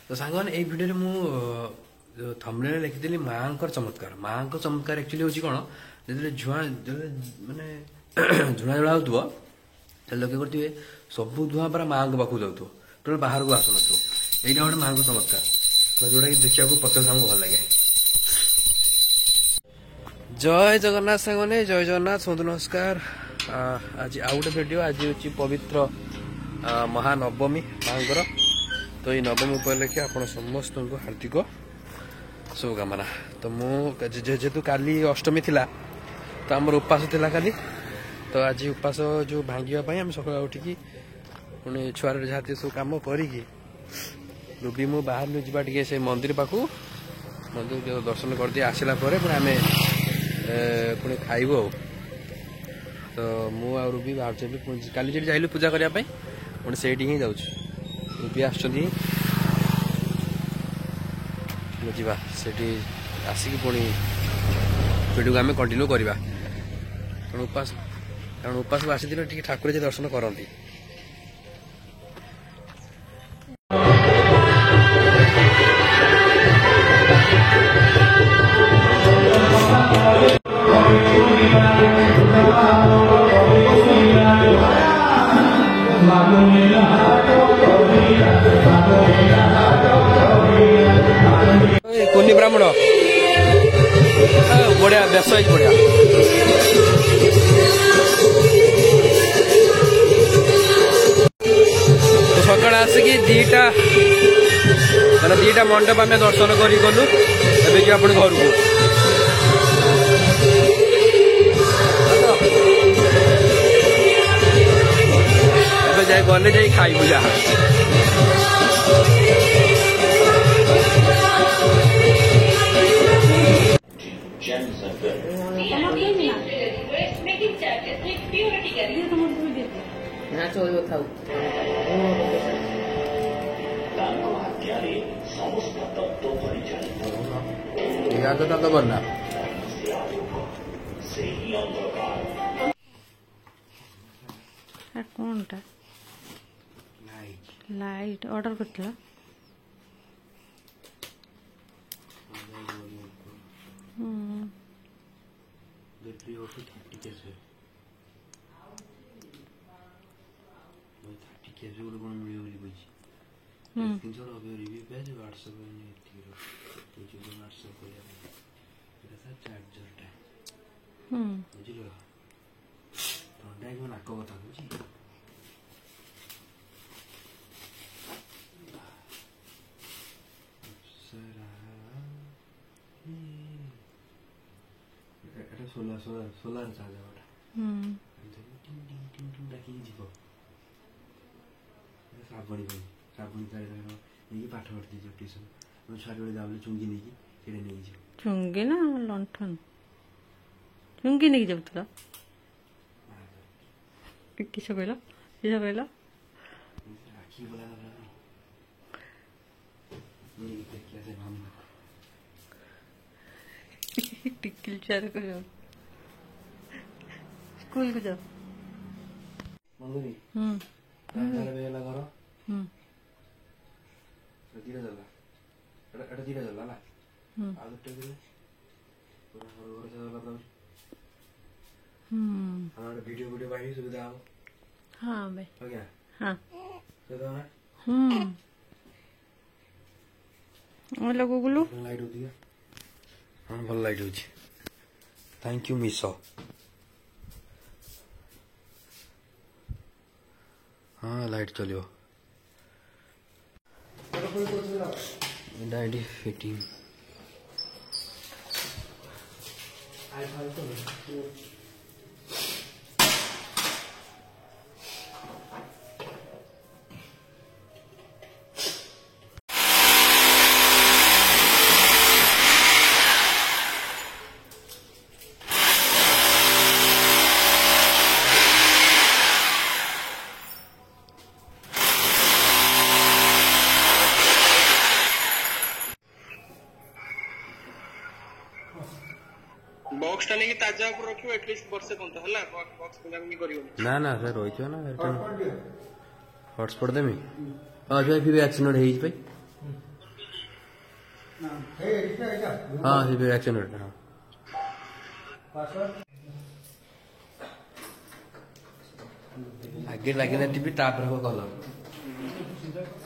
तो सांग मैंने ये भिडियो मु थंबनेल लिखिदेली माँ चमत्कार। माँ चमत्कार एक्चुअली हूँ कौन जो झुआ माने झुणा झुणा हो लगे करेंगे सब धुआं पूरा माँ पाखक जाऊ टोटल बाहर को आसन यहाँ गोटे माँ चमत्कार जोटा कि देखा पचास आमको भल लगे। जय जगन्नाथ सांगने जय जगन्नाथ शुभु नमस्कार। आज आउ गोटे भिडियो आज हूँ पवित्र महानवमी माँ तो ये नवमी उपलक्षे आपण समस्त को हार्दिक शुभकामना। तो जेहेतु काली अष्टमी थिला तो आमर उपास थिला काली तो आज उपास जो भांगापी आम सका उठिकी पुणी छुआर जहाँ सब कम करी रुबी मु बाहर जावा टे से मंदिर पाखु मंदिर दर्शन कर दी आसला पुणी आम पुणी खाइबू तो मु आ रुबी बाहर काली जी जाइलु पूजा करने पुणी से ही जाऊँ रुबी आसुँच जा आसिक पुणी भिडियो आम कंटिन्यू करवा कारण उपास आसी दिन टी ठाकुर जी दर्शन करती। कुनी ब्राह्मण बढ़िया बेस बढ़िया सकाल आसिकी दीटा मैंने दीटा मंडप आम दर्शन कर गलु एवं आप घर को जाए गले जा खाइबू जहाँ तो बना कौन लाइट ऑर्डर कर बुझल ठंडा नाक कथा बुझी सोलार सोलार सोलार चार्जर डाकी जीव श्रावणी श्रावणी नहीं पाठ पढ़ती ट्यूशन छुआ जाऊँ चुंगी नहीं चुंगी ना लंठन चुंगी नहीं जाऊला किस कहल किस कहल टिकिल चार को जाओ स्कूल को जाओ मंगुरी बेला घर दीटा जला एटा दीटा जला ना आ दुटे दिले पूरा घर घर जला तब हमारा वीडियो वीडियो बाई सुविधा हो हां बे हो गया हां तो ना और लोगो गुलो लाइट होती है हाँ भल लाइट होची थैंक यू मिसो हाँ लाइट चलियो डायडी फिटिंग बॉक्स टा नहीं ताजा ऊपर रखियो एटलीस्ट वर्षे कोन हला बॉक्स पूजा नहीं करियो ना ना सर रोइछो ना हॉटस्पॉट देमी आज भाई फिर एक्सीडेंट हेई भाई हाँ ये एक्सीडेंट हाँ आगे लगे टीवी तापर हम कलर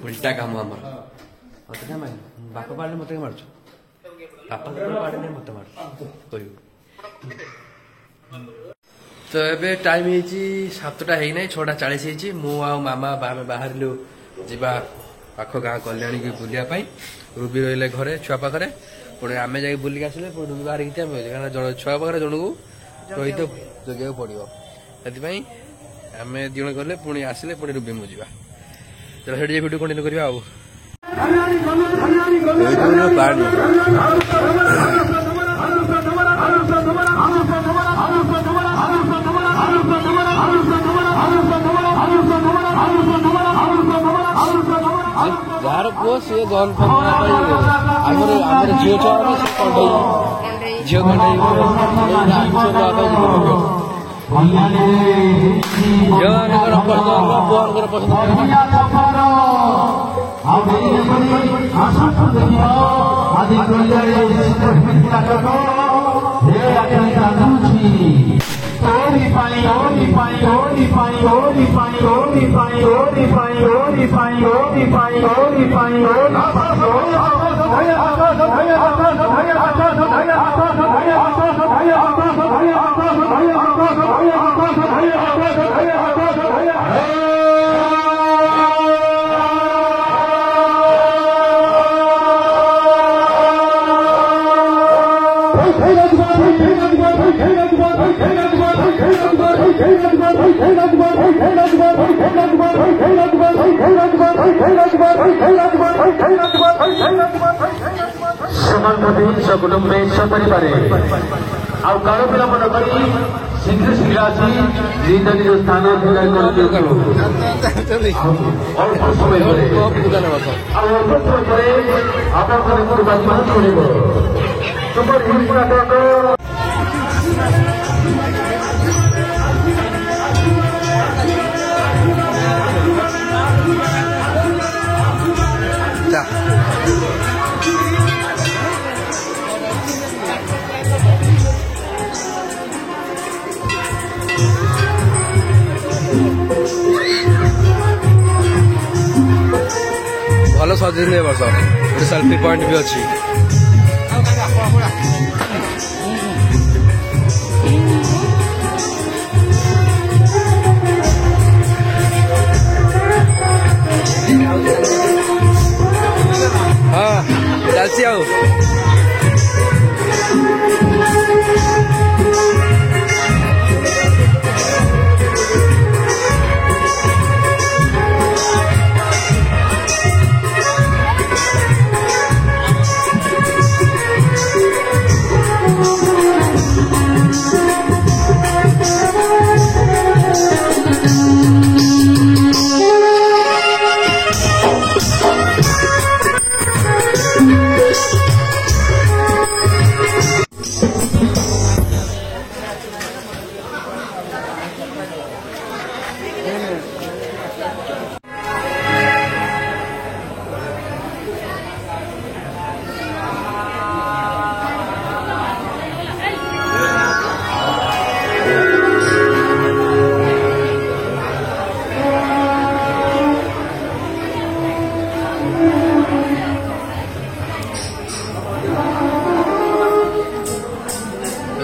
उल्टा काम आम मत क्या मार बाप पाड़े मत मार्च बापा पाड़े मत मार कह तो ए टाइम हो 7टा है 6:40 मु मामा बाहर जा पाख गाँ कल्याणी की बुलायापाई रूबी रही घरे छुआ पाखे पुणी आम जा बुलिक आसिले रूबी बाहर कारण छुआ पाखे जन को रही जगह पड़ो से आम दिन गले पुणी आसिले पुणी रूबी मु जा चलो से भिडियो कंटिन्यू करवा यार पुओ सी गन आमर झील छुआ झील कंडे कुटुंबे सपरिवार आउ कारो विलंब न शीघ्र शीघ्र आसी निज निज स्थान अल्प समय भल सजेल वर्ष गोटे सेल्फी पॉइंट भी अच्छी हाँ चलती आओ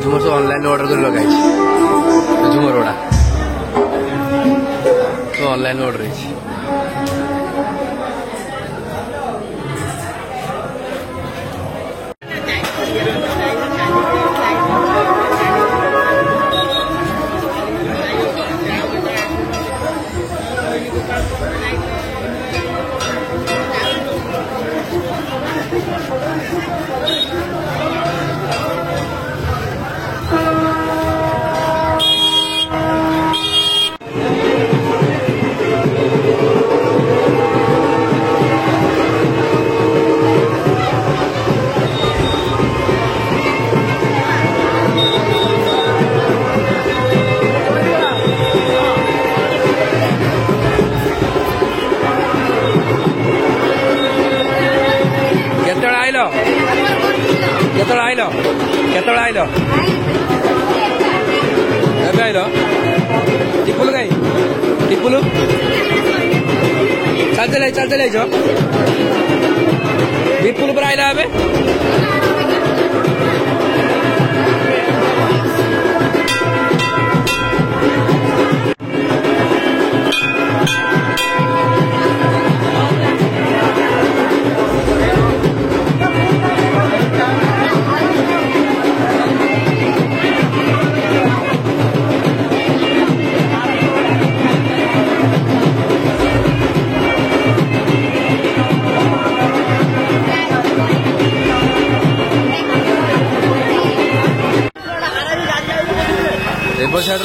झुमर सब ऑनलाइन ऑर्डर कर लगाई झुमर गुड़ा तो ऑनलाइन ऑर्डर है आइल केतल आइल केतल आइल ଏବେ ଆଇଲ ଟିପୁଲୁ କାଇଁ ଟିପୁଲୁ ଚାଲି ଯାଇଛ ବିପୁଲ ପରେ ଆଇଲା ଏବେ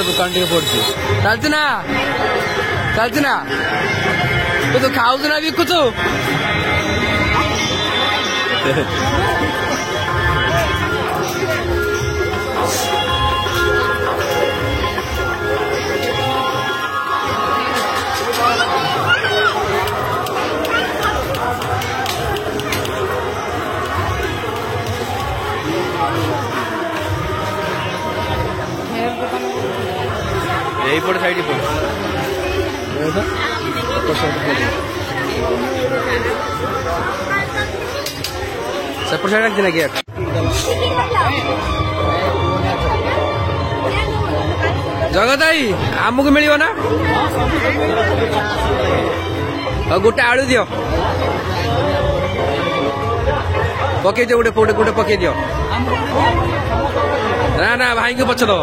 दुकान टे पड़ी चलती ना तू तो खाऊ ना विकुचु यहीपटे साइड सेपट साइड रखी ना गेट जगत भाई आमको मिल ना गोटे आलू दियो पकई दियो गोटे गोटे पकई दियो ना ना भाई को पछ दो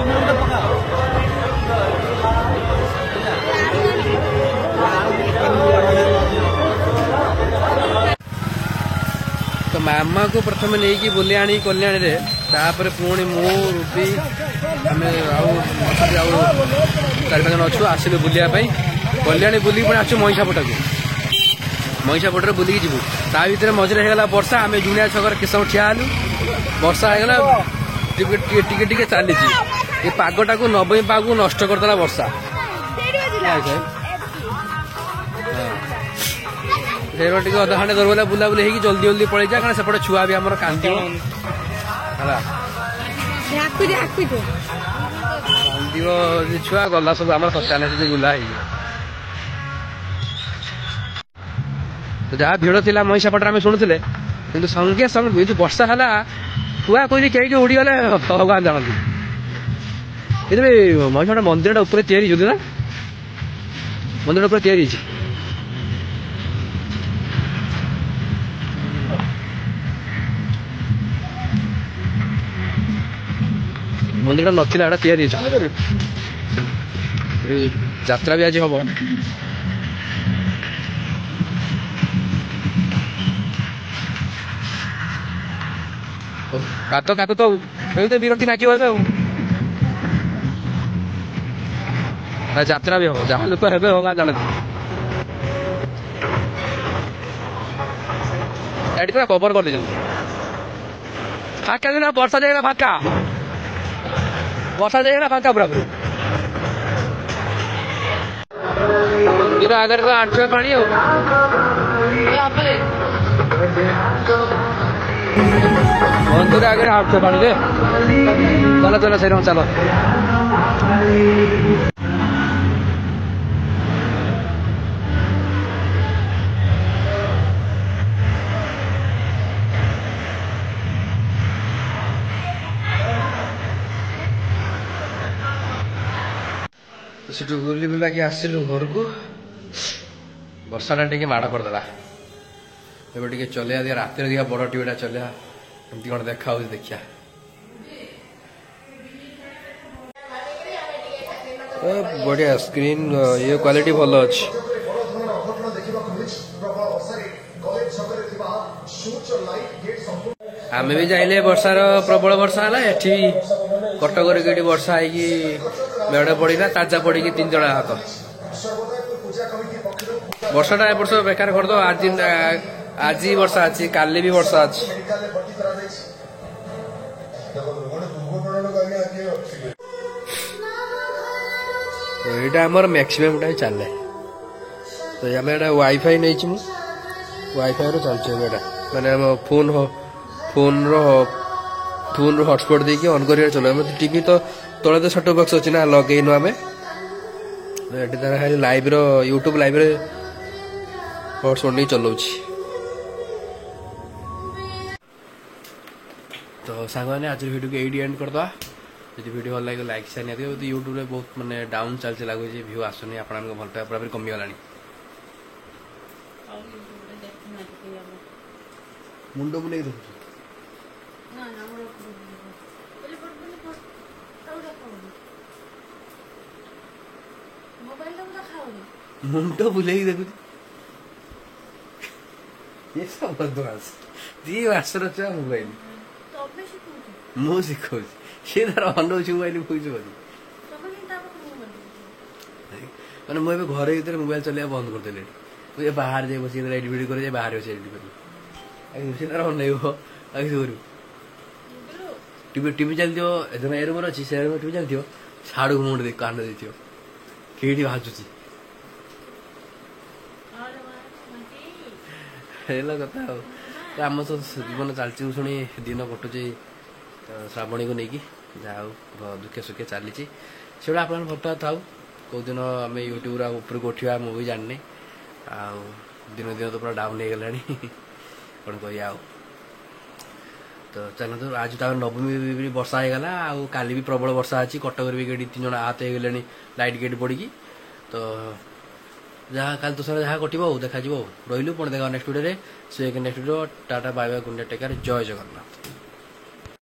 तो मामा को प्रथम नहीं बुले आनी कल्याण रे तापर पुणी मु रूपी आम चार पाँच जन अच्छु आसिलु बुलायापी कल्याणी बुलिक पुणी आसु महिषापटा को महिषापटर बुलिक जीवु ता भर मझे होगा वर्षा आम जुनिया छक किस समय ठिया हलु वर्षा होगा टिके चली ये पागटा को नबमी पाग नष्ट करदेला वर्षा टे अधा घंटे दरबला बुलाबुली हो जल्दी जल्दी पड़े जा कारण सेपटे छुआ भी आम कांदी छुआ गला सब आम सत्यान बुला तो जहाँ भिड़ थी महिषापटर आम शुणुले कि संगे संगे जो वर्षा है छुआ कोई कहीं उड़ीगले भगवान जानती ये महिषापटर मंदिर उपर तैयारी ना मंदिर उपर तैयारी मंदिर नथिला एटा तैयारी यात्रा भी आज हम कात कात तो विरक्ति नाच यात्रा भी हम जहाँ लोक हे होगा जान पूरा कवर कर फाका दिन वर्षा जाएगा फाका वर्षा जाएगा फाका पूरा पूरा आगे तो आंठुए पानी हो मंदिर आगे आंठुए पानी दे चलो चलो सही चलो सेठू बुली बुला कि आसिलु घर को वर्षाटा टे माड़ करदेला एवं टे चलिया दिया रात दिया बड़ टीवीटा चलिया एमती कौन देखा देखिया बढ़िया स्क्रीन ये क्वालिटी भल अच्छी आम भी जाइले वर्षार प्रबल वर्षा है एठी कटक वर्षा है मेड़ पड़ा ताजा पड़ी 3 जन हाथ वर्षाटा ए वर्ष बेकार कर दो आज वर्षा अच्छी काली भी वर्षा अच्छी यहाँ आमर मैक्सिमम टाइम चले तो आम वाईफाई नहीं वाईफाई रो चलचे मैंने फोन हो फोन हॉटस्पॉट देके ऑन कर चलो टीवी तो तले तो सेट बॉक्स अच्छी ना लगेनु आम खाली लाइव यूट्यूब लाइव हॉटस्पॉट नहीं चलाऊँ तो सांग मैंने आज वीडियो को एडी एंड करदे जी वीडियो भल लगे लाइक शेयर नहीं दियो यूट्यूब बहुत माने डाउन चलते लगुच व्यू आसुनी आप भल पाया पूरा कमिगला मुंड बुले देखुच मुंड बुले देखुच ये सब बदमाश दी मास रचा मोबाइल मु शिखा सी तार अनौछ मोबाइल बुझ मैंने मुझे घर भर मोबाइल चलवा बंद करदे मुझे बाहर जाए बस एडिट वीडियो कर बाहर बस एडिट कर सी तार अनैब करू टीवी टीवी चलती ए रूम अच्छी से रूम टीवी चलती साड़ू मुंड देख कान देती कई बाजुची कथा आम तो जीवन चलती शुणी दिन कटुचे श्रावणी को लेकिन जहाँ दुखे सुखे चली से आप भल थाऊ कौ दिन आम यूट्यूब ऊपर को उठा मुझे जानी दिन दिन तो पूरा डाउन हो गला कौन कह तो चलते आज तो नवमी भी वर्षा हो गला काली भी प्रबल वर्षा अच्छी कटक भी गेट 3 जन आहत हो गले लाइट गेट पड़ी तो जहाँ काल तुषार जहाँ कटो देखा रही पुणी देखा नेक्स्ट वीडियो से next video tata bye bye good night take care जय जगन्नाथ।